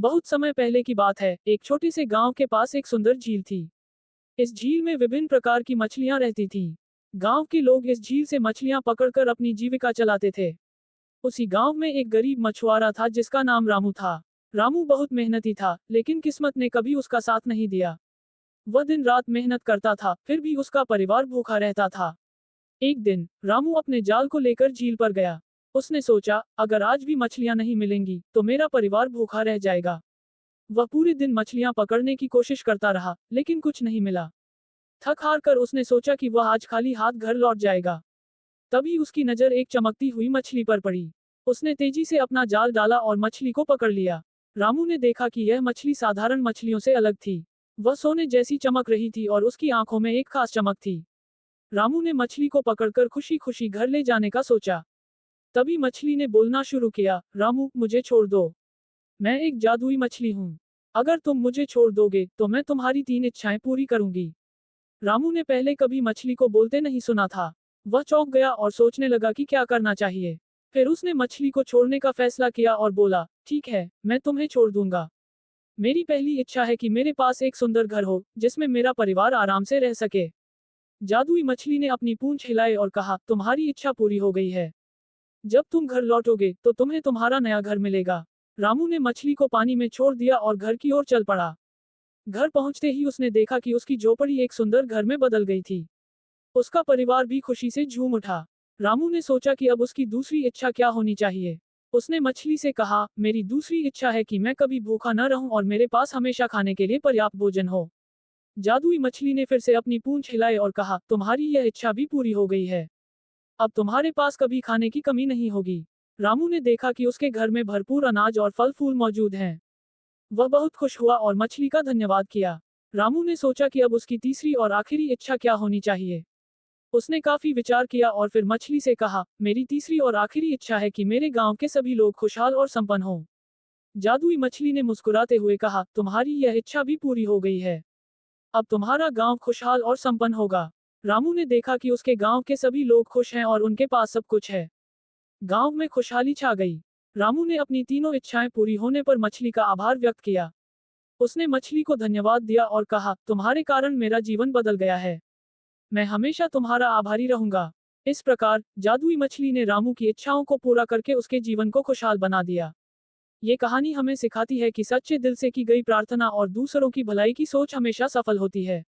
बहुत समय पहले की बात है, एक छोटे से गांव के पास एक सुंदर झील थी। इस झील में विभिन्न प्रकार की मछलियां रहती थीं। गांव के लोग इस झील से मछलियां पकड़कर अपनी जीविका चलाते थे। उसी गांव में एक गरीब मछुआरा था जिसका नाम रामू था। रामू बहुत मेहनती था, लेकिन किस्मत ने कभी उसका साथ नहीं दिया। वह दिन रात मेहनत करता था, फिर भी उसका परिवार भूखा रहता था। एक दिन रामू अपने जाल को लेकर झील पर गया। उसने सोचा, अगर आज भी मछलियां नहीं मिलेंगी तो मेरा परिवार भूखा रह जाएगा। वह पूरे दिन मछलियां पकड़ने की कोशिश करता रहा, लेकिन कुछ नहीं मिला। थक हार कर उसने सोचा कि वह आज खाली हाथ घर लौट जाएगा। तभी उसकी नजर एक चमकती हुई मछली पर पड़ी। उसने तेजी से अपना जाल डाला और मछली को पकड़ लिया। रामू ने देखा कि यह मछली साधारण मछलियों से अलग थी। वह सोने जैसी चमक रही थी और उसकी आंखों में एक खास चमक थी। रामू ने मछली को पकड़कर खुशी खुशी घर ले जाने का सोचा। तभी मछली ने बोलना शुरू किया, रामू, मुझे छोड़ दो। मैं एक जादुई मछली हूँ। अगर तुम मुझे छोड़ दोगे तो मैं तुम्हारी 3 इच्छाएं पूरी करूंगी। रामू ने पहले कभी मछली को बोलते नहीं सुना था। वह चौंक गया और सोचने लगा कि क्या करना चाहिए। फिर उसने मछली को छोड़ने का फैसला किया और बोला, ठीक है, मैं तुम्हें छोड़ दूंगा। मेरी पहली इच्छा है कि मेरे पास एक सुंदर घर हो, जिसमें मेरा परिवार आराम से रह सके। जादुई मछली ने अपनी पूंछ हिलाई और कहा, तुम्हारी इच्छा पूरी हो गई है। जब तुम घर लौटोगे तो तुम्हें तुम्हारा नया घर मिलेगा। रामू ने मछली को पानी में छोड़ दिया और घर की ओर चल पड़ा। घर पहुंचते ही उसने देखा कि उसकी झोपड़ी एक सुंदर घर में बदल गई थी। उसका परिवार भी खुशी से झूम उठा। रामू ने सोचा कि अब उसकी दूसरी इच्छा क्या होनी चाहिए। उसने मछली से कहा, मेरी दूसरी इच्छा है कि मैं कभी भूखा न रहूं और मेरे पास हमेशा खाने के लिए पर्याप्त भोजन हो। जादुई मछली ने फिर से अपनी पूंछ हिलाई और कहा, तुम्हारी यह इच्छा भी पूरी हो गई है। अब तुम्हारे पास कभी खाने की कमी नहीं होगी। रामू ने देखा कि उसके घर में भरपूर अनाज और फल फूल मौजूद हैं। वह बहुत खुश हुआ और मछली का धन्यवाद किया। रामू ने सोचा कि अब उसकी तीसरी और आखिरी इच्छा क्या होनी चाहिए। उसने काफी विचार किया और फिर मछली से कहा, मेरी तीसरी और आखिरी इच्छा है कि मेरे गांव के सभी लोग खुशहाल और संपन्न हों। जादुई मछली ने मुस्कुराते हुए कहा, तुम्हारी यह इच्छा भी पूरी हो गई है। अब तुम्हारा गांव खुशहाल और संपन्न होगा। रामू ने देखा कि उसके गांव के सभी लोग खुश हैं और उनके पास सब कुछ है। गांव में खुशहाली छा गई। रामू ने अपनी तीनों इच्छाएं पूरी होने पर मछली का आभार व्यक्त किया। उसने मछली को धन्यवाद दिया और कहा, तुम्हारे कारण मेरा जीवन बदल गया है। मैं हमेशा तुम्हारा आभारी रहूंगा। इस प्रकार जादुई मछली ने रामू की इच्छाओं को पूरा करके उसके जीवन को खुशहाल बना दिया। ये कहानी हमें सिखाती है कि सच्चे दिल से की गई प्रार्थना और दूसरों की भलाई की सोच हमेशा सफल होती है।